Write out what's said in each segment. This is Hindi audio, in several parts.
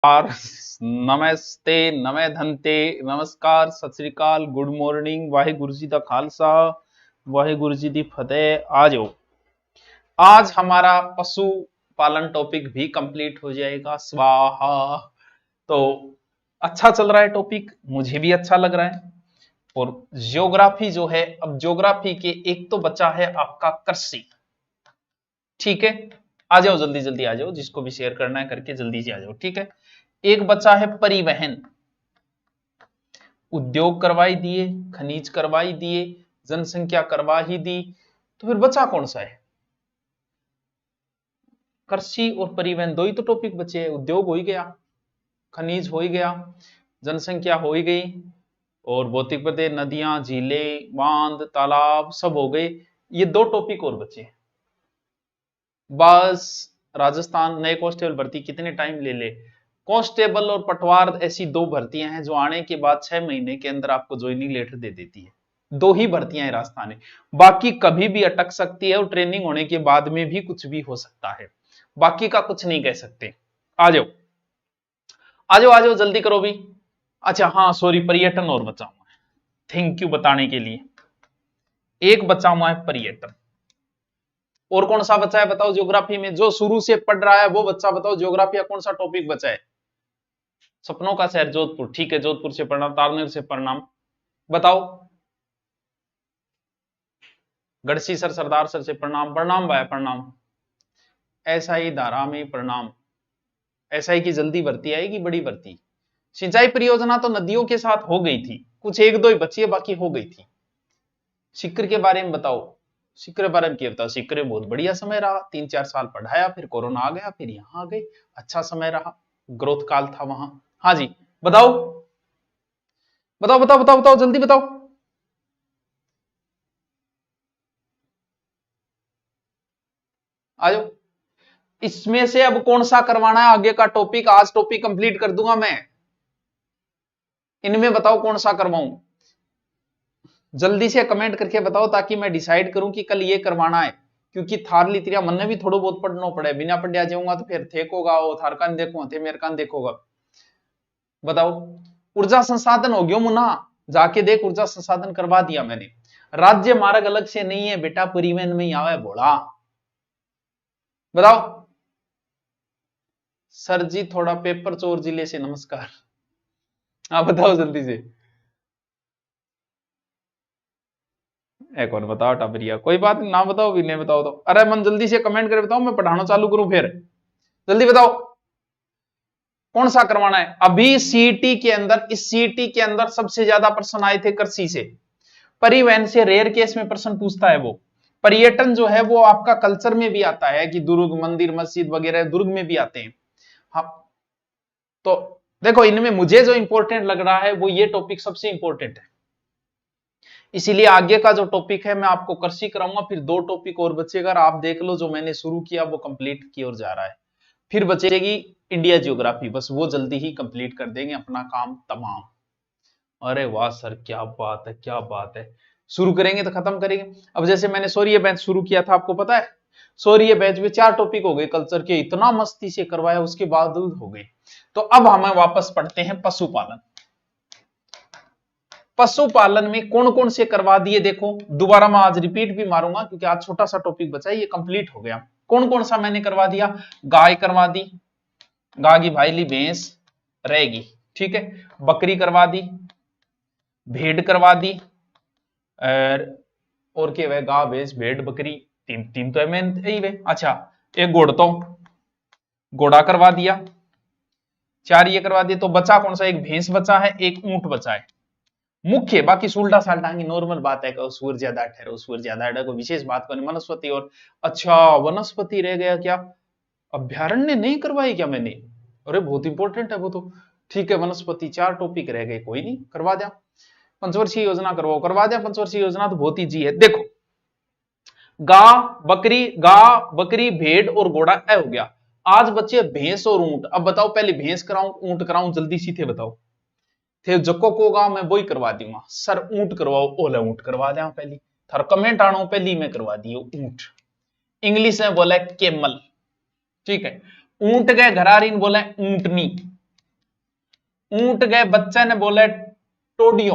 नमस्ते, नमे धनते, नमस्कार, सत श्री अकाल, गुड मॉर्निंग, वाहिगुरु जी का खालसा, वाहिगुरु जी दी फतेह। आ जाओ, आज हमारा पशु पालन टॉपिक भी कंप्लीट हो जाएगा। स्वाहा। तो अच्छा चल रहा है टॉपिक, मुझे भी अच्छा लग रहा है। और ज्योग्राफी जो है, अब ज्योग्राफी के एक तो बचा है आपका कृषि। ठीक है, आ जाओ जल्दी जल्दी आ जाओ, जिसको भी शेयर करना है करके जल्दी से आ जाओ। ठीक है, एक बचा है परिवहन। उद्योग करवाई दिए, खनिज करवाई दिए, जनसंख्या करवा ही दी, तो फिर बचा कौन सा है? कृषि और परिवहन, दो ही तो टॉपिक बचे हैं। उद्योग हो ही गया, खनिज हो ही गया, जनसंख्या हो ही गई, और भौतिक पते, नदियां, झीलें, बांध, तालाब सब हो गए। ये दो टॉपिक और बचे। बस राजस्थान नए कांस्टेबल भर्ती कितने टाइम ले ले? कांस्टेबल और पटवार ऐसी दो भर्तियां हैं जो आने के बाद 6 महीने के अंदर आपको ज्वाइनिंग लेटर दे देती है। दो ही भर्तियां हैं राजस्थान में, बाकी कभी भी अटक सकती है, और ट्रेनिंग होने के बाद में भी कुछ भी हो सकता है। बाकी का कुछ नहीं कह सकते। आ जाओ आ जाओ आ जाओ, जल्दी करो भी। अच्छा हाँ सॉरी, पर्यटन और बचा हुआ है। थैंक यू बताने के लिए। एक बचा हुआ है पर्यटन। और कौन सा बचा है बताओ? ज्योग्राफी में जो शुरू से पढ़ रहा है वो बच्चा बताओ, ज्योग्राफी का कौन सा टॉपिक बचा है? सपनों का शहर जोधपुर, ठीक है, जोधपुर से पढ़ना। तारनेर से प्रणाम, बताओ। गढ़सी सर, सरदार सर से प्रणाम। प्रणाम भाई प्रणाम। ऐसा ही धारा में प्रणाम। ऐसा ही की जल्दी भर्ती आएगी, बड़ी भर्ती। सिंचाई परियोजना तो नदियों के साथ हो गई थी, कुछ एक दो ही बची है, बाकी हो गई थी। सिक्र के बारे में बताओ। सिक्र के बारे में क्या बताओ? सिक्र बहुत बढ़िया समय रहा, 3-4 साल पढ़ाया, फिर कोरोना आ गया, फिर यहाँ आ गए। अच्छा समय रहा, ग्रोथ काल था वहां। हाँ जी, बताओ बताओ बताओ बताओ बताओ, जल्दी बताओ। आ जाओ। इसमें से अब कौन सा करवाना है आगे का टॉपिक? आज टॉपिक कंप्लीट कर दूंगा मैं। इनमें बताओ कौन सा करवाऊं? जल्दी से कमेंट करके बताओ, ताकि मैं डिसाइड करूं कि कल ये करवाना है। क्योंकि थार लितरिया मन ने भी थोड़ा बहुत पढ़ना पड़े, बिना पढ़िया जाऊंगा तो फिर थेकोगा वो, थार कान देखो थे मेरे कान देखोगा। बताओ। ऊर्जा संसाधन हो गयो मुन्ना, जाके देख, ऊर्जा संसाधन करवा दिया मैंने। राज्य मार्ग अलग से नहीं है बेटा, परिवहन में ही आवे बोला। बताओ। सर जी थोड़ा पेपर चोर जिले से नमस्कार। हाँ बताओ जल्दी से। एक और बताओ टाबरिया, कोई बात नहीं, ना बताओ भी नहीं बताओ तो। अरे मन जल्दी से कमेंट कर बताओ, मैं पढ़ाना चालू करूं फिर। जल्दी बताओ कौन सा करवाना है। अभी सीईटी के अंदर, इस सीईटी के अंदर सबसे ज्यादा प्रश्न आए थे कृषि से। परिवहन से रेयर केस में प्रश्न पूछता है वो। पर्यटन जो है वो आपका कल्चर में भी आता है, कि दुर्ग, मंदिर, मस्जिद वगैरह दुर्ग में भी आते हैं। हाँ, तो देखो इनमें मुझे जो इंपॉर्टेंट लग रहा है वो ये टॉपिक सबसे इंपॉर्टेंट है। इसीलिए आगे का जो टॉपिक है मैं आपको कृषि कराऊंगा, फिर दो टॉपिक और बचेगा। आप देख लो, जो मैंने शुरू किया वो कंप्लीट की ओर जा रहा है। फिर बचेगी इंडिया ज्योग्राफी, बस वो जल्दी ही कंप्लीट कर देंगे, अपना काम तमाम। अरे वाह सर, क्या बात है, क्या बात है। शुरू करेंगे तो खत्म करेंगे। अब जैसे मैंने सौर्य बैच शुरू किया था, आपको पता है, सौर्य बैच में 4 टॉपिक हो गए कल्चर के, इतना मस्ती से करवाया, उसके बावजूद हो गए। तो अब हमें वापस पढ़ते हैं पशुपालन। पशुपालन में कौन कौन से करवा दिए देखो, दोबारा मैं आज रिपीट भी मारूंगा, क्योंकि आज छोटा सा टॉपिक बचा है, ये कंप्लीट हो गया। कौन कौन सा मैंने करवा दिया? गाय करवा दी, गाय की भाईली भैंस रहेगी, ठीक है। बकरी करवा दी, भेड़ करवा दी, और क्या है, गाय भैंस भेड़ बकरी, तीन तीन तो है मेन यही वे। अच्छा, एक घोड़, तो घोड़ा करवा दिया, 4 ये करवा दिए। तो बचा कौन सा? एक भैंस बचा है, एक ऊंट बचा है मुख्य। बाकी उल्टा साल्टा की नॉर्मल बात है, सूर ज्यादा ठहरो, सूर ज्यादा ठहरो, कोई विशेष बात को नहीं। वनस्पति और, अच्छा वनस्पति रह गया क्या? अभ्यारण्य नहीं करवाई क्या मैंने? अरे बहुत इंपॉर्टेंट है वो तो। ठीक है, वनस्पति 4 टॉपिक रह गए, कोई नहीं, करवा दिया। पंचवर्षीय योजना करवाओ, करवा दिया। पंचवर्षीय योजना तो बहुत ईजी है, देखो। गां बकरी भेड़ और घोड़ा ए हो गया। आज बच्चे भैंस और ऊंट। अब बताओ, पहले भैंस कराऊं ऊंट कराऊं? जल्दी सीधे बताओ। थे जको को गांव मैं वही करवा दूंगा। सर ऊंट करवाओ, ओले ऊंट करवा दिया पहली। थार कमेंट आनो पहली मैं करवा दियो ऊंट। इंग्लिश में बोला केमल, ठीक है। ऊंट के घरारीन बोले ऊंटनी, ऊंट गए, बच्चे ने बोले टोडियो,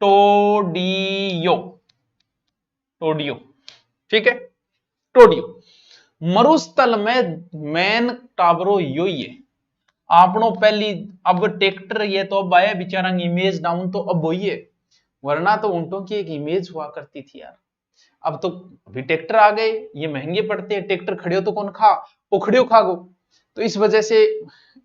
टोडियो, टोडियो, ठीक है, टोडियो। मरुस्थल में मेन टावरो यो ही है आपनो पहली। अब ट्रैक्टर ये तो अब आया बेचारा इमेज डाउन तो अब वही है, वरना तो ऊंटों की एक इमेज हुआ करती थी यार। अब तो अभी ट्रैक्टर आ गए, ये महंगे पड़ते हैं, ट्रैक्टर खड़े हो तो कौन खा, उखड़ियो खागो। तो इस वजह से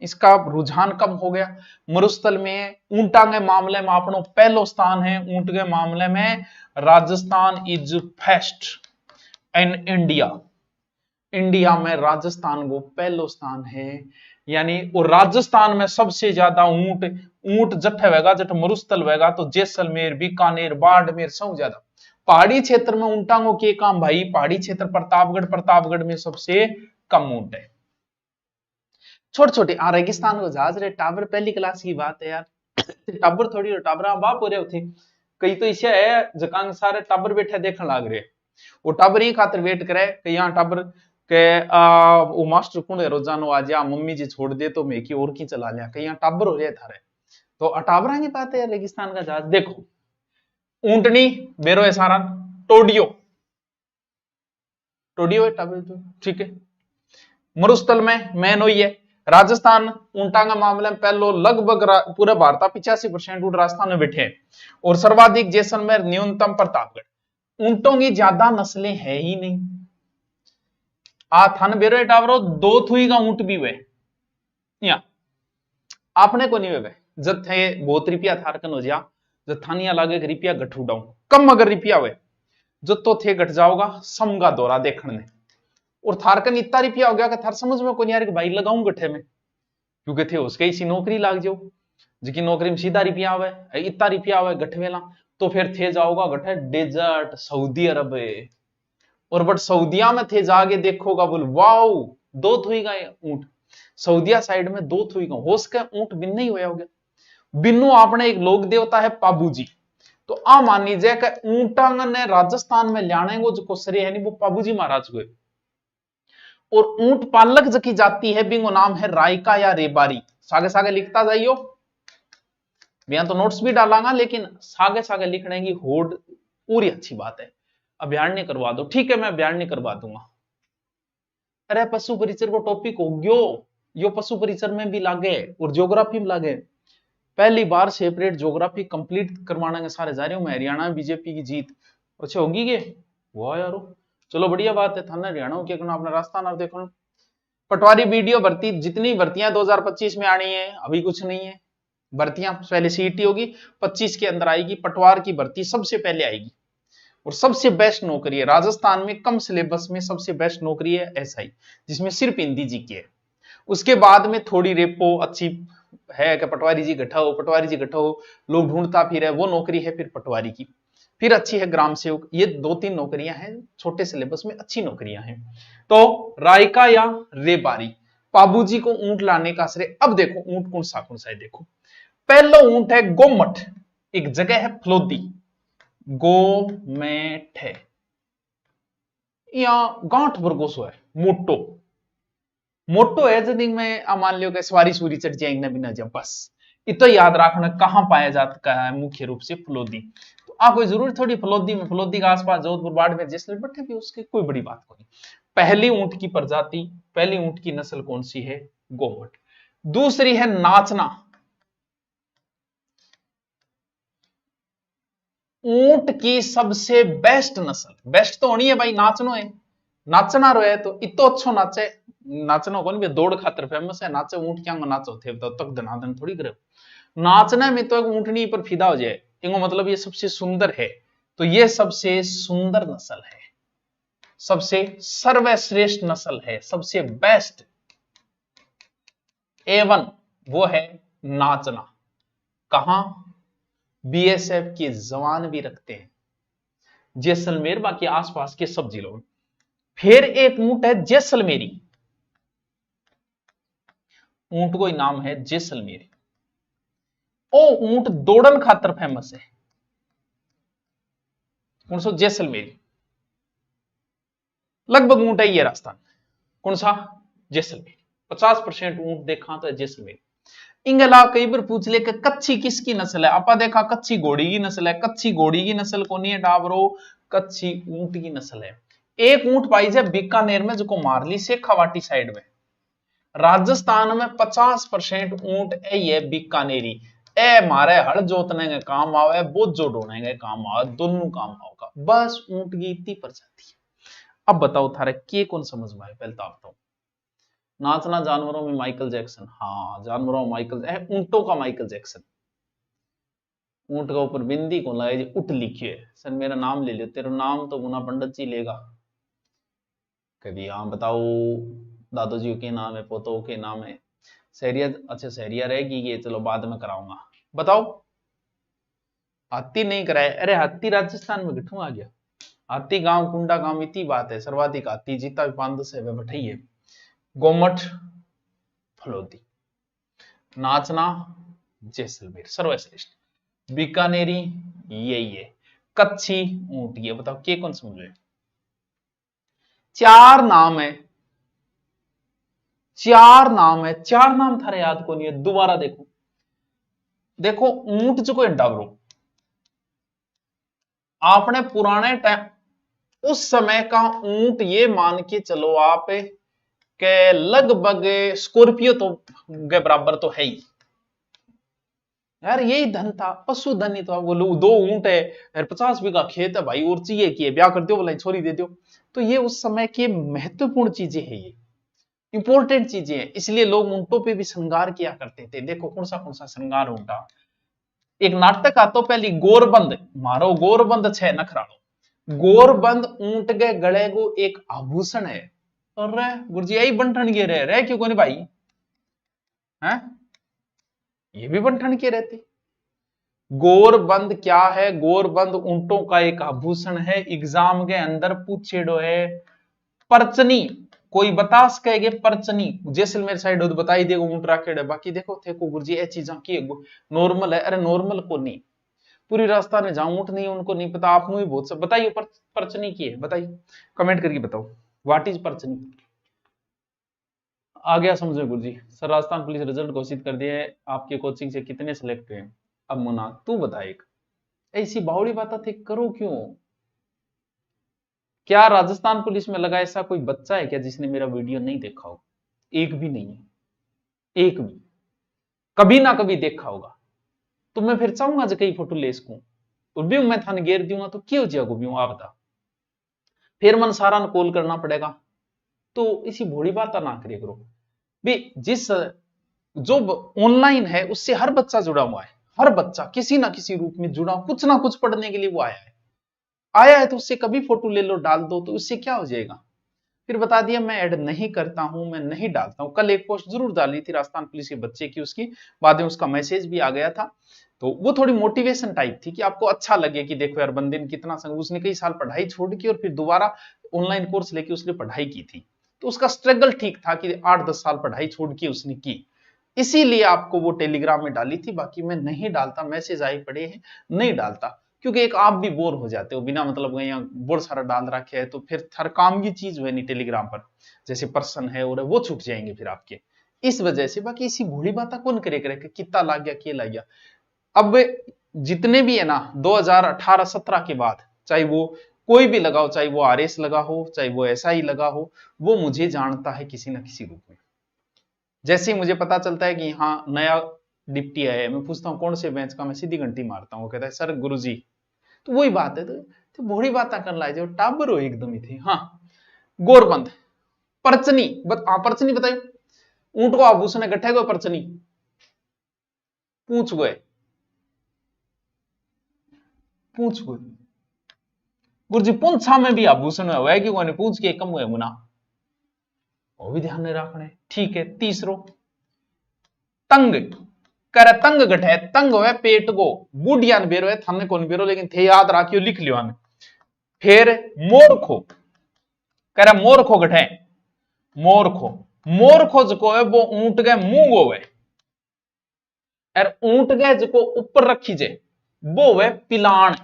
इसका रुझान कम हो गया। मरुस्थल में ऊंटा के मामले में अपनो पहलो स्थान है, ऊंट के मामले में Rajasthan is first in India. India में राजस्थान को पहलो स्थान है, यानी और राजस्थान में सबसे ज्यादा ऊंट, ऊंट जठ होगा, जठ मरुस्थल होगा तो जैसलमेर, बीकानेर, बाड़मेर सब ज्यादा। पहाड़ी क्षेत्र में ऊंटांगों के काम भाई, पहाड़ी क्षेत्र प्रतापगढ़, प्रतापगढ़ में सबसे कम ऊंट है। छोटे छोटे रेगिस्तान को जहाज रे टावर पहली क्लास की बात है यार। टाबर थोड़ी टाबरा बाप हो रहे थे, कई तो इसे है जकांग सारे टाबर बैठे देखने लग रहे, वो टाबर ही खातर वेट करे कि यहाँ टाबर के वो मास्टर कौन है रोजानो आ जा, मम्मी जी छोड़ दे तो मैं की और की चला लिया, कहीं यहाँ टाबर हो रहे थारे। तो टाबरा की बात है रेगिस्तान का जहाज। देखो ऊंटनी बेरो है सारा, टोडियो, टोडियो है टाबर, ठीक है। मरुस्थल में मैन हुई है राजस्थान, ऊंटा का मामले में पहलो लगभग पूरा भारत 85% ऊंट राजस्थान में बैठे हैं, और सर्वाधिक जैसलमेर, न्यूनतम प्रतापगढ़। ऊंटों की ज्यादा नस्लें है ही नहीं। थान बेरो टावरो दो थुई का ऊंट भी वे या आपने को नहीं वे जब थे बहुत रुपया थारकन हो जा, जब थानिया लागे रुपया गठ उड़ाऊ कम, अगर रुपया हुए जो तो थे घट जाओगा समगा दौरा देखने, और थारकन इतना रुपया हो गया कि थार समझ में को नहीं आ रही भाई लगाऊं गठे में, क्योंकि थे उसके इसी नौकरी लाग जाओ, जिकी नौकरी में सीधा रुपया आवे, इतना रुपया आवे गठवेला, तो फिर थे जाओगा गठे डेजर्ट सऊदी अरब, और बट सऊदिया में थे जाके देखोगा बोल वाओ दो थुई का ऊंट, सऊदिया साइड में दो थुई का होश का ऊंट बिन नहीं होया हो गया। बिन्नू आपने एक लोक देवता है पाबूजी, तो आ मान लीजिए कि ऊंटांगन ने राजस्थान में लाने को जो श्रेय है नहीं वो पाबूजी महाराज को है। और ऊंट पालक जकी जाती है बिंगो नाम है रायका या रेबारी, सागे सागे लिखता जाइयो, मैं तो नोट्स भी डालांगा लेकिन सागे सागे लिखने की होड़ पूरी अच्छी बात है। अभ्यारण्य करवा दो, ठीक है मैं अभ्यारण्य करवा दूंगा। अरे पशु परिचर को टॉपिक हो गयो, यो पशु परिचर में भी लागे और ज्योग्राफी में लागे। पहली बार सेपरेट ज्योग्राफी कंप्लीट करवाने के सारे जा रहे हूं मैं। हरियाणा बीजेपी की जीत अच्छा होगी के वाह यारो, चलो बढ़िया बात है। थाना हरियाणा क्या करना, अपना राजस्थान और देखो। पटवारी वीडियो भर्ती, जितनी भर्तियां 2025 में आनी है अभी कुछ नहीं है। भर्तियां पहले सीईटी होगी 25 के अंदर आएगी, पटवार की भर्ती सबसे पहले आएगी, और सबसे बेस्ट नौकरी है राजस्थान में, कम सिलेबस में सबसे बेस्ट नौकरी है एसआई, जिसमें सिर्फ हिंदी जी की है। उसके बाद में थोड़ी रेपो अच्छी है कि पटवारी जी गठाओ, पटवारी जी गठाओ, लोग ढूंढता फिर है वो नौकरी है फिर पटवारी की। फिर अच्छी है ग्राम सेवक, ये 2-3 नौकरियां हैं छोटे सिलेबस में, अच्छी नौकरियां हैं। तो रायका या रेबारी, पाबूजी को ऊंट लाने का श्रेय। अब देखो ऊंट कौन सा है, देखो पहला ऊंट है गोमठ, एक जगह है फलोदी, गोमेठ है या गांठ बरगोसो है, मोटो मोटो है जब में मान लियो कि सवारी सूरी चढ़ जाएंगे बिना जब, बस इतना याद रखना कहां पाया जाता है मुख्य रूप से फलोदी। तो आप कोई जरूरी थोड़ी फलोदी में, फलोदी के आसपास जोधपुर बाड़मेर जैसलमेर बैठे भी उसकी कोई बड़ी बात नहीं। पहली ऊंट की प्रजाति, पहली ऊंट की नस्ल कौन सी है, गोमट। दूसरी है नाचना, ऊंट की सबसे बेस्ट नस्ल, बेस्ट तो होनी है भाई, नाचनो है, नाचना रोए तो इतो अच्छो नाचे, नाचनो कौन भी दौड़ खातर फेमस है, नाचे ऊंट क्या नाचो थे तो तक धनाधन थोड़ी करे, नाचने में तो एक ऊंटनी पर फिदा हो जाए, इनको मतलब ये सबसे सुंदर है, तो ये सबसे सुंदर नस्ल है, सबसे सर्वश्रेष्ठ नस्ल है, सबसे बेस्ट A1 वो है नाचना। कहां, बीएसएफ के जवान भी रखते हैं जैसलमेर, बाकी आसपास के सब जिलों में। फिर एक ऊंट है जैसलमेरी, ऊंट को नाम है जैसलमेरी, ओ ऊंट दौड़न खातर फेमस है, कौन सा, जैसलमेरी। लगभग ऊंट है ये राजस्थान, कौन सा, जैसलमेर। 50% ऊंट देखा तो जैसलमेर। इंगे अलावा कई बार पूछ ले कि कच्छी किसकी नस्ल है। आपा देखा कच्छी घोड़ी की नस्ल है। कच्छी घोड़ी की नस्ल को नहीं है डाबरो, कच्छी ऊंट की नस्ल है। एक ऊंट पाई जाए बीकानेर में जो मारली शेखावाटी साइड में। राजस्थान में 50% ऊंट ये बीकानेरी ए मारे हल जोतने के काम आवे, बोझो ढोने के काम आवे, दोनों काम होगा। बस ऊंट की इतनी प्रजाति है। अब बताओ थारे के कौन समझ में आए, पहले तो आप बताओ। नाचना जानवरों में माइकल जैक्सन, हाँ जानवरों में माइकल, ऊंटों का माइकल जैक्सन। ऊंट का ऊपर बिंदी को लगाई जी, उठ लिखिए सर मेरा नाम ले लो, तेरा नाम तो मुना पंडित जी लेगा। कभी हाँ बताओ दादू जी के नाम है, पोतों के नाम है। सहरिया, अच्छा सहरिया रहेगी ये, चलो बाद में कराऊंगा। बताओ हाथी नहीं कराए, अरे हाथी राजस्थान में किठू आ गया। हाथी गांव कुंडा गांव इतनी बात है, सर्वाधिक हाथी जीता भी 5-10 है बैठाइए। गोमठ फलोदी, नाचना जैसलमेर सर्वश्रेष्ठ, बीकानेरी यही है, कच्छी ऊंट ये। बताओ के कौन समझ रहे। 4 नाम है, 4 नाम है, 4 नाम थारे याद को नहीं है। दोबारा देखो, देखो ऊंट जो कोई डाबरो आपने पुराने टाइम उस समय का ऊंट ये मान के चलो आप के लगभग स्कॉर्पियो तो के बराबर तो है ही यार। यही धन था, पशुधन ही तो। बोलो 2 ऊंट है यार, 50 बीघा खेत है भाई, और चाहिए कि ब्याह कर दो, बोला छोरी दे दो। तो ये उस समय की महत्वपूर्ण चीजें है, ये इंपॉर्टेंट चीजें हैं। इसलिए लोग ऊंटों पे भी श्रृंगार किया करते थे। देखो कौन सा श्रृंगार ऊंटा। एक नाटक आता पहली गोरबंद, मारो गोरबंद 6 नखरालो। गोरबंद ऊंट के गले को एक आभूषण है। अरे गुरुजी यही बंठन के रहे क्यों कोनी भाई हैं, ये भी बंठन के रहते। गोरबंद क्या है, गोरबंद ऊंटों का एक आभूषण है। एग्जाम के अंदर पूछेड़ो है। परचनी कोई बता सकेगे, परचनी जैसलमेर साइड हो तो बताई देगा ऊंट राखेड़ है। बाकी देखो थे को गुरुजी ये चीजा की नॉर्मल है, अरे नॉर्मल को नहीं। पूरी राजस्थान में जहां ऊंट नहीं उनको नहीं पता, आप ही बहुत सब बताइए परचनी की है, बताइए कमेंट करके बताओ व्हाट इज परचनी। आ गया समझो गुरुजी। सर राजस्थान पुलिस रिजल्ट घोषित कर दिया है, आपके कोचिंग से कितने सिलेक्ट हुए। अब मुना तू बता, एक ऐसी बावड़ी बात थे करो क्यों। क्या राजस्थान पुलिस में लगा ऐसा कोई बच्चा है क्या जिसने मेरा वीडियो नहीं देखा हो। एक भी नहीं है, एक भी कभी ना कभी देखा होगा। तो मैं फिर चाहूंगा जो कई फोटो ले सकूं, और भी मैं थाने घेर दूंगा तो क्यों जिया को भी आप बता। फिर मन सारा न कॉल करना पड़ेगा। तो इसी भोड़ी बात ना करे करो भी। जिस जो ऑनलाइन है उससे हर बच्चा जुड़ा हुआ है, हर बच्चा किसी ना किसी रूप में जुड़ा, कुछ ना कुछ पढ़ने के लिए वो आया है तो उससे कभी फोटो ले लो डाल दो, तो उससे क्या हो जाएगा। फिर बता दिया मैं ऐड नहीं करता हूं, मैं नहीं डालता हूं। कल एक पोस्ट जरूर डाली थी राजस्थान पुलिस के बच्चे की, उसकी बाद में उसका मैसेज भी आ गया था। तो वो थोड़ी मोटिवेशन टाइप थी कि आपको अच्छा लगे कि देखो यार बंदे ने कितना उसने कई साल पढ़ाई छोड़ की और फिर दोबारा ऑनलाइन कोर्स लेके उसने पढ़ाई की थी। तो उसका स्ट्रगल ठीक था कि 8-10 साल पढ़ाई छोड़ के उसने की, इसीलिए आपको वो टेलीग्राम में डाली थी। बाकी मैं नहीं डालता, मैसेज आई पड़े हैं नहीं डालता, क्योंकि एक आप भी बोर हो जाते हो बिना मतलब यहाँ बहुत सारा डाल रखे है, तो फिर हर काम की चीज हुए नहीं टेलीग्राम पर, जैसे पर्सन है और वो छूट जाएंगे फिर आपके, इस वजह से। बाकी इसी भूली बात कौन करे कितना ला गया के ला गया। अब जितने भी है ना 2018-17 के बाद, चाहे वो कोई भी लगाओ, चाहे वो आरएस लगा हो, चाहे वो ऐसा ही लगा हो, वो मुझे जानता है किसी ना किसी रूप में। जैसे ही मुझे पता चलता है कि हाँ नया डिप्टी आया है, मैं पूछता हूँ कौन से बेंच का, मैं सीधी घंटी मारता हूँ, वो कहता है सर गुरुजी। तो वही बात है, तो बड़ी बात कर ला जो टाबर हो एकदम ही थे। हाँ गोरबंद परचनी परचनी बताइए, ऊंट को आभूषण इकट्ठे गए परचनी पूछ गए, पूछ गए गुरुजी पूंछा में भी आभूषण है कि कोई पूछ के कम हुए मुना, वो भी ध्यान नहीं रखने। ठीक है तीसरो तंग कर, तंग गठे, तंग है पेट को, बूढ़िया ने बेरो है थाने कौन बेरो, लेकिन थे याद राखियो लिख लियो ने। फिर मोरखो कह रहा मोरखो गठे, मोरखो, मोरखो जो है वो ऊंट के मुंह गो है, और ऊंट के जो ऊपर रखी जाए वो है पिलान,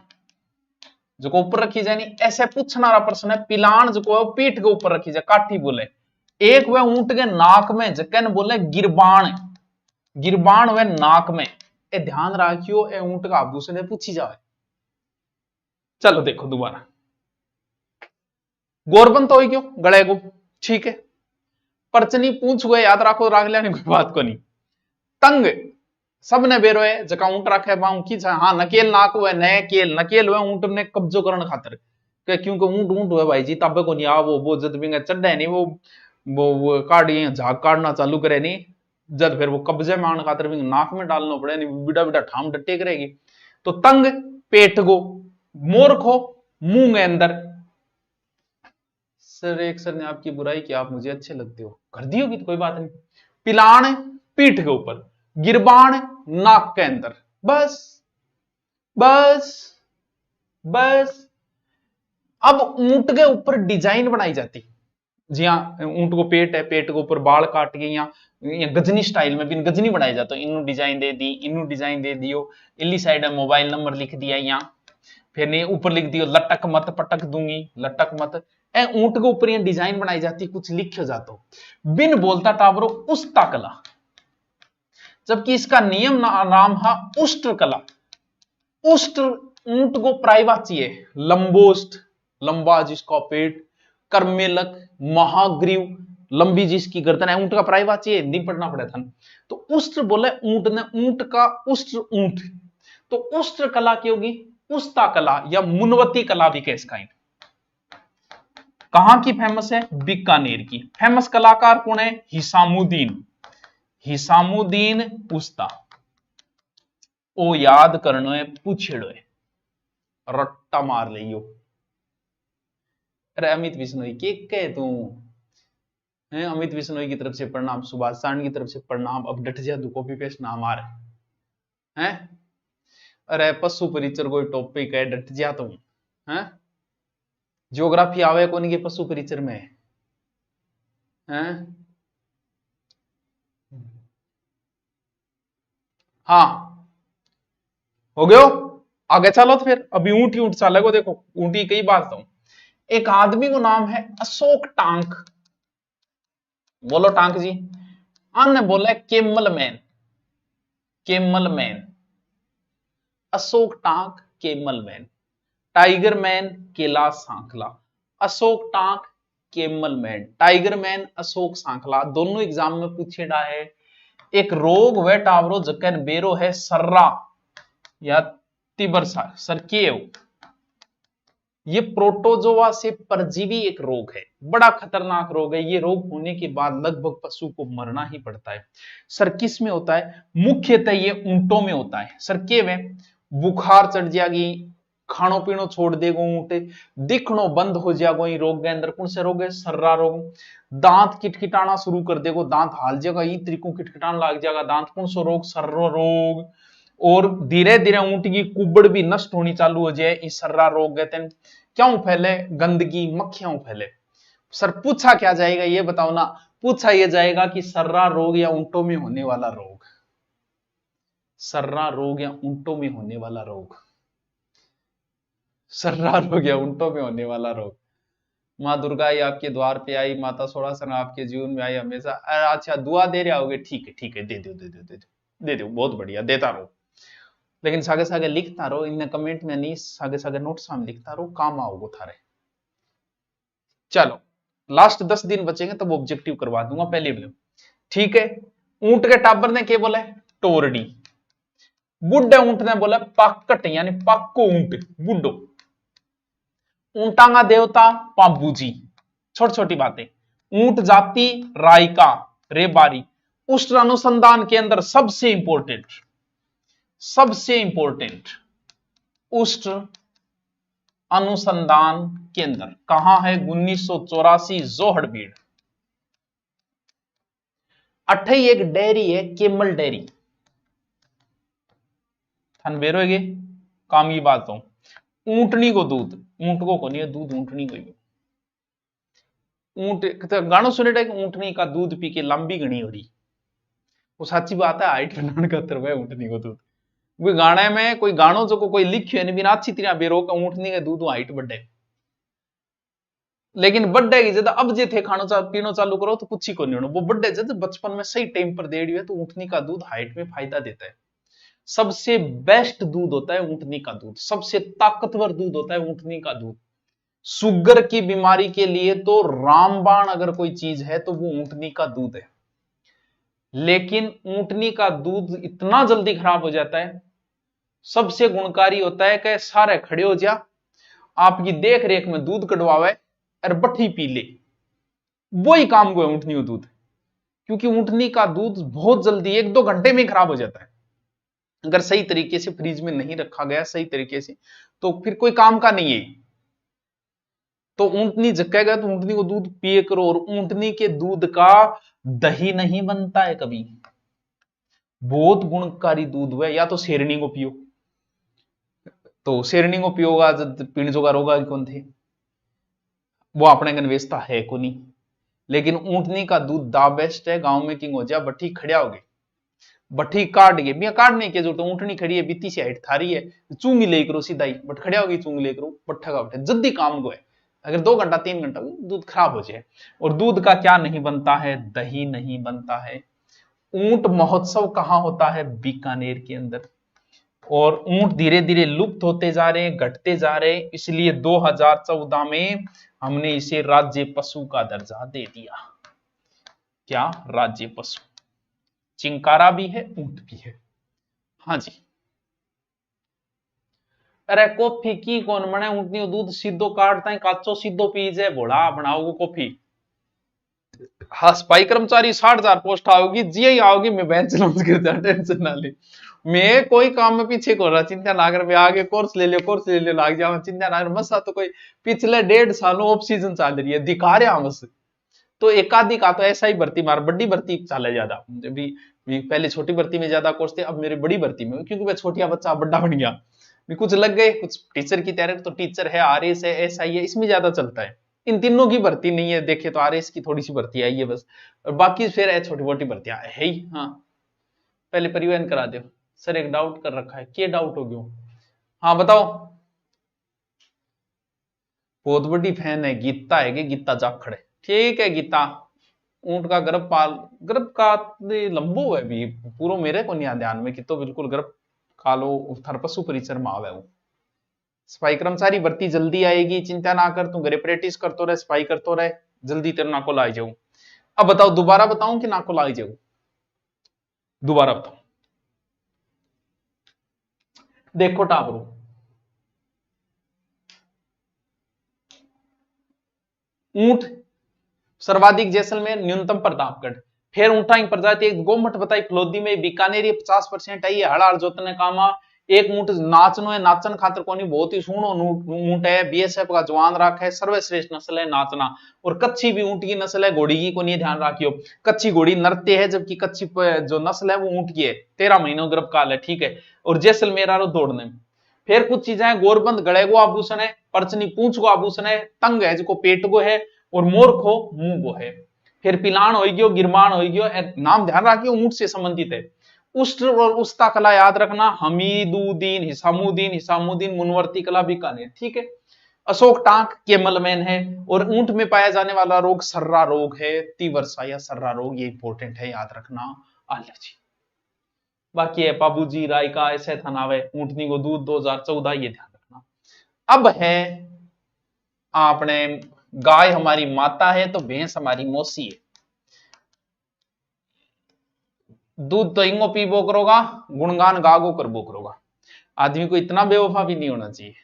जो ऊपर रखी जाए नहीं ऐसे पूछना प्रश्न है। पिलान जो है पीठ के ऊपर रखी जाए, काठी बोले। एक वह ऊंट के नाक में जकन बोले गिरबान, गिरबान व नाक में, ए ध्यान रखियो, ए ऊंट का आभूषण है, पूछी जाए। चलो देखो दोबारा, गोरबन तो हो क्यों गले को, ठीक है। परचनी पूछ गए, याद रखो, राग लिया कोई बात को नहीं। तंग सबने बेरो है, जका ऊंट रखे बाऊ की, हाँ नकेल नाक हुए, नए केल नकेल हुए ऊंट ने कब्जो करने खातर, क्योंकि ऊंट ऊंट हुए भाई जी, ताबे को नहीं आ वो जद भी चढ़े नहीं, वो काट झाग काटना चालू करे नहीं, जब फिर वो कब्जे में आने खातर भी नाक में डालना पड़े नहीं, बिड़ा बिड़ा ठाम डटे करेगी। तो तंग पेट गो, मूर्खो मुंह के अंदर। सर एक सर ने आपकी बुराई की, आप मुझे अच्छे लगते हो, कर दी होगी तो कोई बात नहीं। पिलाण पीठ के ऊपर, गिरबान नाक के अंदर, बस बस बस। अब ऊंट के ऊपर डिजाइन बनाई जाती, जी हाँ, ऊंट को पेट है, पेट के ऊपर बाल काट के या गजनी स्टाइल में भी गजनी बनाई जाता है, इनू डिजाइन दे दी, इनू डिजाइन दे दियो, इली साइड में मोबाइल नंबर लिख दिया, यहाँ फिर नहीं ऊपर लिख दियो लटक मत पटक दूंगी, लटक मत। ए ऊंट के ऊपर ये डिजाइन बनाई जाती, कुछ लिखे जाता, बिन बोलता टावरो उस्ता कला, जबकि इसका नियम नाम है उष्ट्र कला। उष्ट्र ऊंट को प्राइवा चाहिए, लंबोष्ट लंबा जिसका पेट, कर्मेलक महाग्रीव लंबी जिसकी गर्दन है, ऊंट का प्राइवा चाहिए, हिंदी पढ़ना पड़े था। तो उष्ट्र बोले ऊंट ने, ऊंट का उष्ट्र ऊंट, तो उष्ट्र कला की होगी उस्ता कला या मुनवती कला भी कह इसका। कहां की फेमस है, बीकानेर की। फेमस कलाकार कौन है, हिसामुद्दीन, हिसामुद्दीन उस्ता। ओ याद करनो है, पूछेड़ो है, रट्टा मार लियो। अरे अमित बिश्नोई के कहे तू है, अमित बिश्नोई की तरफ से प्रणाम, सुभाष सांड की तरफ से प्रणाम। अब डट जा, कॉपी पेस्ट ना मार है। अरे पशु परिचर कोई टॉपिक है, डट जा तुम है। ज्योग्राफी आवे कौन के पशु परिचर में है। हाँ हो गयो, आगे चलो तो फिर, अभी ऊंट ही ऊंट चलेगा, देखो ऊंटी कई बात हूं। एक आदमी को नाम है अशोक टांक, बोलो टांक जी। अन्य बोला camel man, camel man, Ashok tank camel man, tiger man Kailash Sankhla, Ashok tank camel man, tiger man Ashok Sankhla, दोनों एग्जाम में पूछेड़ा है। एक रोग व टावरो जकन बेरो है सर्रा या तिबरसा सरकेव, ये प्रोटोजोआ से परजीवी एक रोग है, बड़ा खतरनाक रोग है। ये रोग होने के बाद लगभग पशु को मरना ही पड़ता है। सर किस में होता है, मुख्यतः ये ऊंटों में होता है। सर के में बुखार चढ़ जाएगी, खानो पीनो छोड़ देगा ऊंट, दिखनो बंद हो जाएगा, ये रोग के अंदर कौन से रोग है, सर्रा रोग। दांत किटकिटाना शुरू कर देगा, दांत हाल जाएगा, ये तरीकों किटकिटाना लग जाएगा दांत, कौन सा रोग, सर्रो रोग। और धीरे धीरे ऊंट की कुबड़ भी नष्ट होनी चालू हो जाए, इस सर्रा रोग कहते हैं। क्यों फैले, गंदगी मक्खियां फैले। सर पूछा क्या जाएगा ये बताओ ना, पूछा यह जाएगा कि सर्रा रोग या ऊंटों में होने वाला रोग, सर्रा रोग या ऊंटों में होने वाला रोग, सर्रा रोग या ऊंटों में होने वाला रोग। माँ दुर्गा ही आपके द्वार पे आई, माता सोड़ासन आपके जीवन में आई हमेशा। अच्छा दुआ दे रहे होगे, ठीक है, दे दो दे दो दे दो दे दो, बहुत बढ़िया, देता रहो, लेकिन सागे सागे लिखता रहो, इन कमेंट में नहीं, सागे सागे नोट्स में लिखता रहो, काम आओगे थारे। चलो लास्ट 10 दिन बचेंगे तब ऑब्जेक्टिव करवा दूंगा पहले भी, ठीक है। ऊंट के टाबर ने क्या बोला है, टोरडी। बुढ़े ऊंट ने बोला पाकट यानी पाक्को ऊंट, बुढ़ो। ऊंटा का देवता पाबू जी, छोटी छोटी बातें। ऊंट जाति रायका रेबारी। उष्ट्र अनुसंधान के अंदर सबसे इंपॉर्टेंट, सबसे इंपॉर्टेंट उष्ट्र अनुसंधान केंद्र कहां है, 1984 जोहड़बीड़। अठई एक डेयरी है, केमल डेयरी, बेरोगे काम की बात हो। ऊंटनी को दूध, ऊंट को नहीं है दूध, ऊंटनी को ही। ऊंट तो गानो सुने कि ऊंटनी का दूध पी के लंबी घनी हो रही, वो सच्ची बात है, हाइट बनाने का तरफ ऊंटनी को दूध। कोई गाने में कोई गानो जो कोई लिखे नहीं बिना अच्छी तरह बेरो का ऊंटनी के दूध हाइट बढ़े। लेकिन बड्डे की जब अब जे थे खानो पीनो चालू करो तो कुछ ही को नहीं होना। वो बड्डे जब बचपन में सही टाइम पर दे है तो ऊँटनी का दूध हाइट में फायदा देता है। सबसे बेस्ट दूध होता है ऊँटनी का दूध, सबसे ताकतवर दूध होता है ऊँटनी का दूध। शुगर की बीमारी के लिए तो रामबाण अगर कोई चीज है तो वो ऊँटनी का दूध है। लेकिन ऊँटनी का दूध इतना जल्दी खराब हो जाता है, सबसे गुणकारी होता है कि सारे खड़े हो जा, आपकी देख रेख में दूध कटवावे और बट्ठी पी ले, वही काम को है ऊँटनी का दूध। क्योंकि ऊँटनी का दूध बहुत जल्दी 1-2 घंटे में खराब हो जाता है, अगर सही तरीके से फ्रिज में नहीं रखा गया सही तरीके से तो फिर कोई काम का नहीं है। तो ऊँटनी जक्केगा तो ऊँटनी को दूध पिए करो। और ऊँटनी के दूध का दही नहीं बनता है कभी, बहुत गुणकारी दूध हुआ। या तो शेरनी को पियो, तो शेरनी को पियोगा पीण जोगा रोगा कौन थे, वो अपने कन वेचता है को नहीं। लेकिन ऊँटनी का दूध दा बेस्ट है। गांव में किंग हो जा बट्ठी खड़िया हो गई, बट्ठी काट गए बिया काटने की जरूरत, ऊँटनी खड़ी है बीती सी हाइट थारी है, चूंगी ले करो सीधा ही बट खड़िया होगी, चूंगी ले करो पट्ठा का बैठे जल्दी काम को है। अगर 2 घंटा 3 घंटा दूध खराब हो जाए। और दूध का क्या नहीं बनता है, दही नहीं बनता है। ऊंट महोत्सव कहां होता है, बीकानेर के अंदर। और ऊंट धीरे धीरे लुप्त होते जा रहे हैं, घटते जा रहे हैं, इसलिए 2014 में हमने इसे राज्य पशु का दर्जा दे दिया। क्या, राज्य पशु। चिंकारा भी है, ऊंट भी है। हाँ जी। अरे कॉफी की कौन बने, ऊंटनी दूध सीधो काटता है, काचो सीधो पी जाए, भोला बनाओगे कॉफी। हाँ, सफाई कर्मचारी 60,000 पोस्ट आओगी, जी ही आओगी, मैं बेंच लॉन्च कर जा, टेंशन ना ले। मैं कोई काम में पीछे को रहा, चिंता ना कर, मैं आगे कोर्स ले ले लाग जाऊं, चिंता ना कर। मसा तो कोई पिछले 1.5 सालों ऑफ सीजन चल रही है, दिखा रहे हैं बस। तो एक आधी का तो ऐसा ही भर्ती मार, बड़ी भर्ती चले ज्यादा भी पहले छोटी भर्ती में ज्यादा कोर्स थे, अब मेरे बड़ी भर्ती में, क्योंकि मैं छोटिया बच्चा बड़ा बन गया, कुछ लग गए, कुछ टीचर की तैयारी, तो टीचर है, आरएस है, एसआई है, इसमें ज्यादा चलता है। इन तीनों की भर्ती नहीं है, देखे तो आरएस की थोड़ी सी भर्ती आई है बस, और बाकी फिर है छोटी मोटी भर्तियां है ही। हाँ, पहले परिवहन करा दो। सर एक डाउट कर रखा है, क्या डाउट हो गया? हाँ बताओ। बहुत बड़ी फैन है, गीता है कि गीता जाखड़ है, ठीक है गीता। ऊंट का गर्भ का लंबो है भी पूरा, मेरे को नहीं ध्यान में कि तो बिल्कुल गर्भ कालो थर पशु परिचर में आवे वो। सफाई कर्मचारी भर्ती जल्दी आएगी, चिंता ना कर, तू घरे प्रैक्टिस करतो रहे, सफाई करतो रहे, जल्दी तेरे नाको लाई जाऊं। अब बताओ, दोबारा बताऊं कि नाको लाई जाऊं? दोबारा बताओ। देखो टाबरू, ऊंट सर्वाधिक जैसलमेर, न्यूनतम प्रतापगढ़। फिर ऊंटा की प्रजाति एक गोमठ बताई फलोदी में, बीकानेर 50% आई है, हड़ार जोतने कामा। एक ऊंट नाचनो है, नाचन खातर कोनी, बहुत ही सोहनो ऊंट है, बीएसएफ का जवान राख है, सर्वश्रेष्ठ नस्ल है नाचना। और कच्ची भी ऊंट की नस्ल है, घोड़ी की को नहीं, ध्यान रखियो। कच्ची घोड़ी नरते है, जबकि कच्ची जो नस्ल है वो ऊंट की है, 13 महीनों गर्भकाल है, ठीक है। और जैसलमेर आरो दौड़ने में। फिर कुछ चीजें, गोरबंद गले को आभूषण है, परचनी पूंछ को आभूषण है, तंग है जिसको पेट को है, और मोर खो मुंह को है। फिर पिलान हो गयो, गिरमान हो गयो, नाम ध्यान रखियो ऊंट से संबंधित है। उष्ट और उस्ता कला याद रखना, हमीदुद्दीन, हिसामुद्दीन, मुनवर्ती कला बीकानेर, ठीक है। अशोक टांक केमलमैन है। और ऊंट में पाया जाने वाला रोग सर्रा रोग है, तीव्रसा या सर्रा रोग, ये इंपॉर्टेंट है, याद रखना। एलर्जी। बाकी है बाबूजी राय का ऐसे था नावे, ऊंटनी को दूध 2014, ये ध्यान रखना। अब है आपने, गाय हमारी माता है तो भैंस हमारी मौसी है। दूध तो इंगो पीबो करोगा, गुणगान गागो करबो करोगा। आदमी को इतना बेवफा भी नहीं होना चाहिए,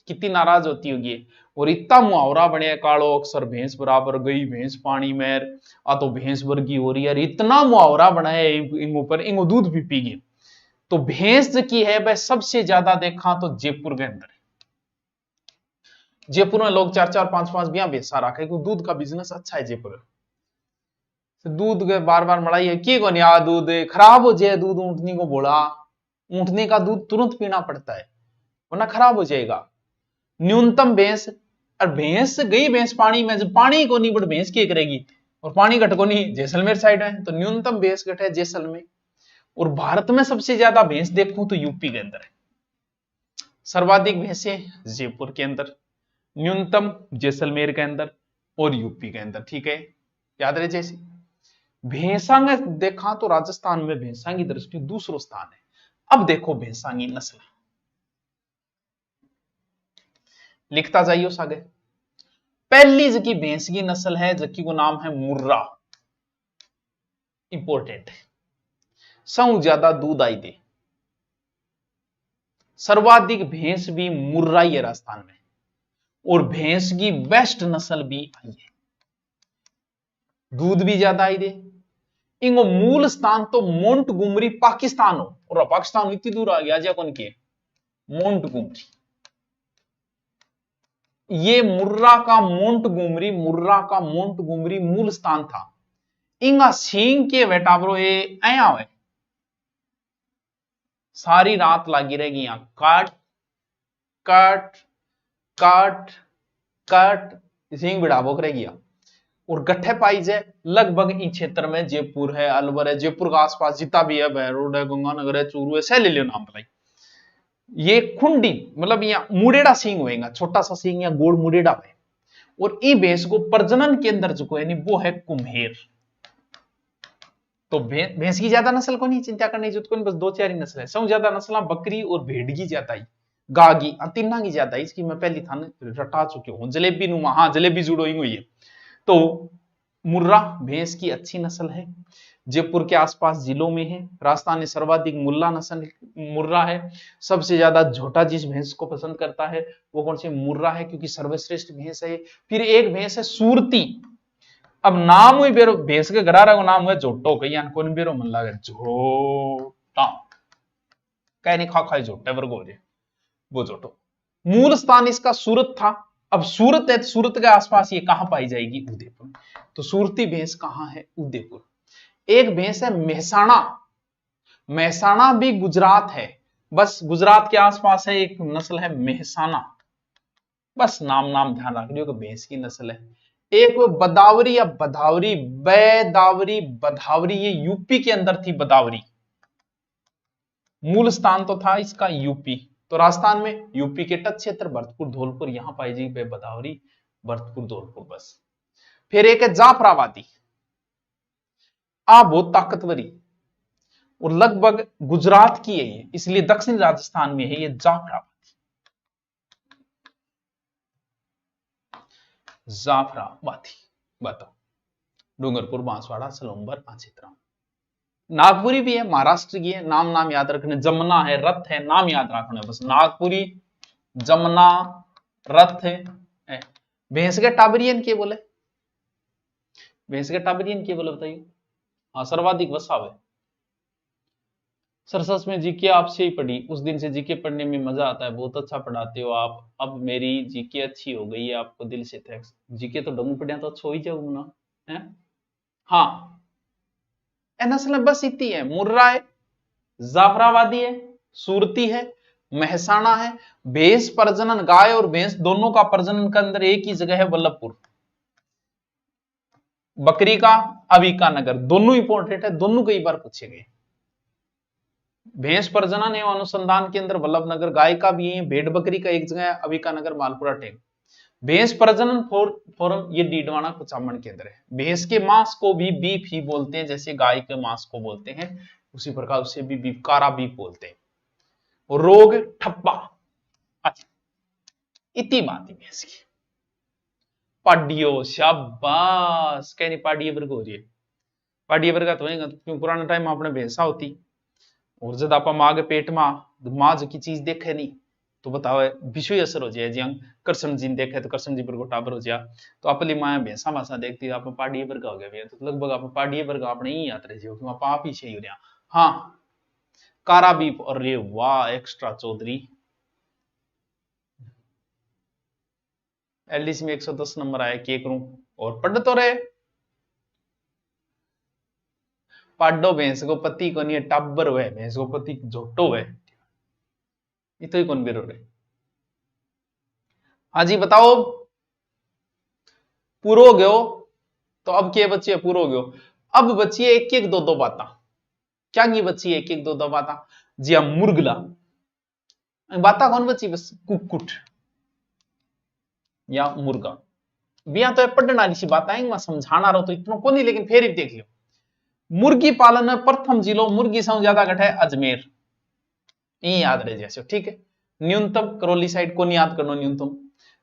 कितनी नाराज होती होगी। और इतना मुहावरा बने कालो अक्सर भैंस बराबर गई भैंस पानी में, आ तो भैंस वर्गी हो रही है, इतना मुहावरा बनाया इन ऊपर, इंगो दूध भी पी गए। तो भैंस की है वह सबसे ज्यादा देखा तो जयपुर के अंदर। जयपुर में लोग 4-4, 5-5 बिया भैंसा रखे, क्योंकि दूध का बिजनेस अच्छा है जयपुर। दूध के बार बार मड़ाई है की को नहीं, दूध खराब हो जाए, दूध ऊंटनी को बोला, ऊंटनी का दूध तुरंत पीना पड़ता है वरना खराब हो जाएगा। न्यूनतम भैंस, और भैंस गई भैंस पानी में, जब पानी को नहीं बट भैंस की करेगी, और पानी घट को नहीं, जैसलमेर साइड में, तो न्यूनतम भैंस घट है जैसलमेर। और भारत में सबसे ज्यादा भैंस देखूं तो यूपी के अंदर है, सर्वाधिक भैंसे जयपुर के अंदर, न्यूनतम जैसलमेर के अंदर, और यूपी के अंदर, ठीक है, याद रहे। जैसे भेंसांग देखा तो राजस्थान में भेंसांगी दृष्टि दूसरा स्थान है। अब देखो भेंसांगी नस्ल, लिखता जाइयो सागे। पहली जकी भैंस की नस्ल है जकी को नाम है मुर्रा, इंपोर्टेंट है, सौ ज्यादा दूध आई दे, सर्वाधिक भैंस भी मुर्रा ही है राजस्थान में, और भैंस की बेस्ट नस्ल भी आई है, दूध भी ज्यादा आई दे। इनको मूल स्थान तो मोंटगोमरी पाकिस्तान हो, और पाकिस्तान इतनी दूर आ गया कौन के मोंटगोमरी, ये मुर्रा का मोंटगोमरी मूल स्थान था। इंगा सींग के बेटा ब्रो ये आया हुए सारी रात लागी रहेगी, यहां काट काट काट काट सींग बिड़ाबो करेगी, और गट्ठे पाई जाए लगभग इस क्षेत्र में, जयपुर है, अलवर है, जयपुर का आसपास जितना भी है, बहरोड है, गंगानगर है, चूरू है, सह ले लियो नाम बताई। ये खुंडी मतलब यहाँ मुड़ेड़ा सींग होएगा, छोटा सा सींग या गोल मुड़ेड़ा है, और ई भैंस को प्रजनन के अंदर जो है वो है कुम्हेर। तो भैंस की ज्यादा नस्ल को नहीं चिंता करनी जरूरत को नहीं, बस 2-4 ही नस्ल है। सब ज्यादा नस्ल बकरी और भेड़ की ज्यादा ही, गागी तीना की ज्यादा, इसकी मैं पहली थाने रटा चुके हूं, जलेबी नुमा, हाँ जलेबी जुड़ो ही हुई है। तो मुर्रा भैंस की अच्छी नस्ल है, जयपुर के आसपास जिलों में है। राजस्थान में सर्वाधिक मुल्ला नस्ल मुर्रा है, सबसे ज्यादा झोटा जिस भैंस को पसंद करता है वो कौन सी मुर्रा है, क्योंकि सर्वश्रेष्ठ भैंस है। फिर एक भैंस है सूरती, अब नाम हुई बेरो भैंस के घरारा को नाम है झोटो, कहीं कौन बेरो मन लागे झोटा, कह नहीं खा खाई झोटे वर्ग हो जाए वो झोटो। मूल स्थान इसका सूरत था। अब सूरत है, सूरत के आसपास ये कहां पाई जाएगी, उदयपुर। तो सूरती भैंस कहां है, उदयपुर। एक भैंस है मेहसाणा, मेहसाणा भी गुजरात है, बस गुजरात के आसपास है, एक नस्ल है मेहसाणा, बस नाम ध्यान रख लियो कि भैंस की नस्ल है। एक बदावरी या बधावरी, बेदावरी बधावरी, ये यूपी के अंदर थी बदावरी, मूल स्थान तो था इसका यूपी। तो राजस्थान में यूपी के तट क्षेत्र भरतपुर धौलपुर, यहां पाई जाएगी बदावरी, भरतपुर धौलपुर बस। फिर एक है जाफराबादी, आ बहुत ताकतवरी, और लगभग गुजरात की है ये, इसलिए दक्षिण राजस्थान में है ये जाफराबादी। जाफराबादी बताओ, डूंगरपुर, बांसवाड़ा, सलोंबर, आचित्रा। नागपुरी भी है, महाराष्ट्र की है, नाम याद रखने, जमुना है, रथ है, नाम याद रखना बस, नागपुरी, जमुना, रथ है। भैंस के टाबरियन के बोले, भैंस के टाबरियन के बोले बताइए। हाँ सर्वाधिक वसाव है। सरसस में जीके आपसे ही पढ़ी, उस दिन से जीके पढ़ने में मजा आता है, बहुत अच्छा पढ़ाते हो आप। अब मेरी जीके अच्छी हो गई है, आपको दिल से थैंक्स। जीके तो डमू पढ़िया तो अच्छा हो ही जाऊंगा ना, है। हाँ नस्ल बस इतनी है, मुर्रा है, जाफराबादी है, सूरती है, मेहसाणा है। भैंस प्रजनन, गाय और भैंस दोनों का प्रजनन के अंदर एक ही जगह है, वल्लभपुर। बकरी का अविकानगर, दोनों इंपोर्टेंट है, दोनों कई बार पूछे गए। भैंस प्रजनन एवं अनुसंधान केंद्र वल्लभनगर, गाय का भी है, भेड़ बकरी का एक जगह है अविकानगर मालपुरा टेक। भैंस प्रजनन फोरम ये डीडवाना कुचामन केंद्र है। भैंस के मांस को भी बीफ ही बोलते हैं, जैसे गाय के मांस को बोलते हैं उसी प्रकार उसे भी बीफ, कारा बीफ बोलते हैं। रोग ठप्पा, अच्छा इतनी बात है भैंस की। पाडियो, शाबाश, कहनी पाडिये वर्ग हो रही है, पाडिये वर्ग तो होएगा क्यों, पुराना टाइम अपने भैंसा होती, और जब आप मां के पेट में मां की चीज देखे नहीं तो बताओ विषय असर हो जाए, जी कृष्ण जी ने देखे तो कृष्ण जी पर को टाबर हो जाए, तो अपनी माया भैंसा भाषा देखती है आप पाडिये वर्ग हो गया भैया, तो लगभग आप पाडिये वर्ग अपने ही याद रहे हो, क्यों आप ही से ही हो रहा। हाँ कारा बीफ, और रे वाह एक्स्ट्रा चौधरी, एलडीसी में 110 नंबर आया, के करूं और पढ़ तो रहे। पाडो भैंस को पति को नहीं टाबर हुए, भैंस को पति झोटो हुए, ये तो ही कौन बेरो रहे। हाँ जी बताओ, पूरो गयो, तो अब क्या बच्चे पूरो गयो, अब बची एक एक दो दो बाता, क्या नहीं बची एक एक दो दो बाता, जी हाँ मुर्गला बाता कौन बची, बस कुक्कुट या मुर्गा, बिया तो पढ़ने वाली सी बात आएंगे, मैं समझाना रहा तो इतना को नहीं, लेकिन फिर ही देख लियो। मुर्गी पालन में प्रथम जिलो मुर्गी से ज्यादा घट है अजमेर, ये याद रह जैसे, ठीक है। न्यूनतम करौली साइड को नहीं याद करना न्यूनतम।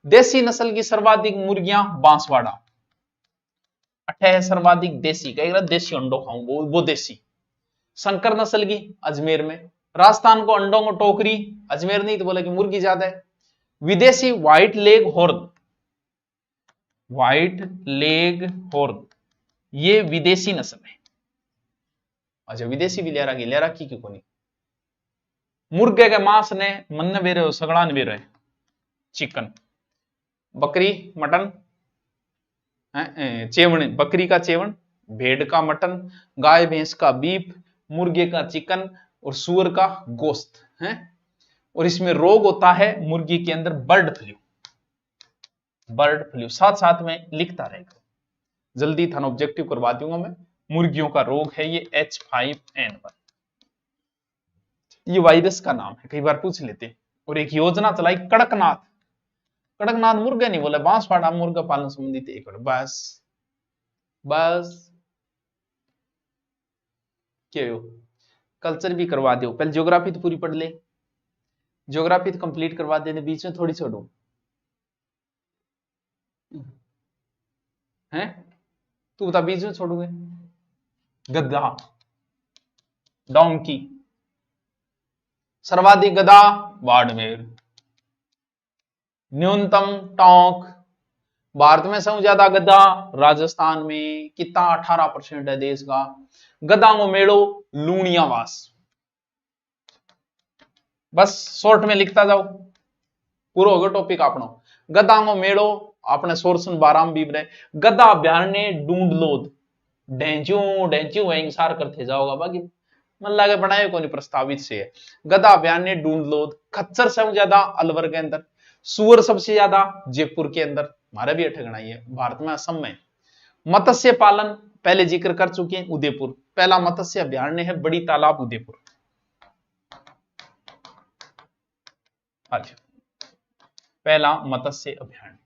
देसी नस्ल की सर्वाधिक मुर्गियां बांसवाड़ा, अठे सर्वाधिक देसी, कहेगा देसी अंडो खाऊं, वो देसी। संकर नस्ल की अजमेर में। राजस्थान को अंडों को टोकरी, अजमेर नहीं तो बोले कि मुर्गी ज्यादा है। विदेशी white leg horn, white leg horn ये विदेशी नस्ल है। अच्छा विदेशी भी लेरा की क्यों कोनी। मुर्गे के मांस ने मन बेरे हो सगड़ान बेरे चिकन, बकरी मटन, चेवण, बकरी का चेवण, भेड़ का मटन, गाय भैंस का बीफ, मुर्गे का चिकन और सुअर का गोश्त है। और इसमें रोग होता है मुर्गी के अंदर बर्ड फ्लू, बर्ड फ्लू साथ साथ में लिखता रहेगा, जल्दी था ऑब्जेक्टिव करवा दूंगा मैं। मुर्गियों का रोग है ये H5N1, ये वायरस का नाम है, कई बार पूछ लेते। और एक योजना चलाई कड़कनाथ, कड़कनाथ मुर्गे नहीं बोले, बांसवाड़ा मुर्गा पालन संबंधित एक बस बस क्या हो। कल्चर भी करवा दो, पहले ज्योग्राफी तो पूरी पढ़ ले, ज्योग्राफी तो कंप्लीट करवा देने, बीच में थोड़ी छोड़ो हैं, तू बता बीच में छोड़ोगे। गधा, डोंकी, सर्वाधिक गधा बाड़मेर, न्यूनतम टोंक, भारत में सबसे ज्यादा गधा राजस्थान में, कितना 18% है देश का। गधांगो मेड़ो लूणियावास, बस शॉर्ट में लिखता जाओ, पूरा होगा टॉपिक अपना। गधांगो मेड़ो अपने सोरसन 12 में बीब रहे। गधा अभ्यारण्य ढूंढलोद, डेंचू डेंचू हिंसार करते जाओगा, बाकी मन लागे बनाए को नहीं, प्रस्तावित से है। गधा अभ्यारण्य ढूंढलोद। खच्चर सबसे ज्यादा अलवर के अंदर, सुअर सबसे ज्यादा जयपुर के अंदर, हमारा भी ठिकाना है भारत में, असम में। मत्स्य पालन पहले जिक्र कर चुके हैं, उदयपुर पहला मत्स्य अभ्यारण्य है, बड़ी तालाब उदयपुर। अच्छा पहला मत्स्य अभ्यारण्य।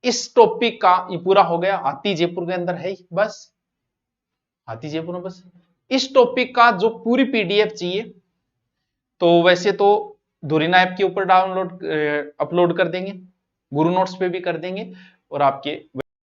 इस टॉपिक का ये पूरा हो गया, हाथी जयपुर के अंदर है बस, हाथी जयपुर में बस। इस टॉपिक का जो पूरी पीडीएफ चाहिए तो वैसे तो धुरीना ऐप के ऊपर डाउनलोड अपलोड कर देंगे, गुरु नोट्स पे भी कर देंगे, और आपके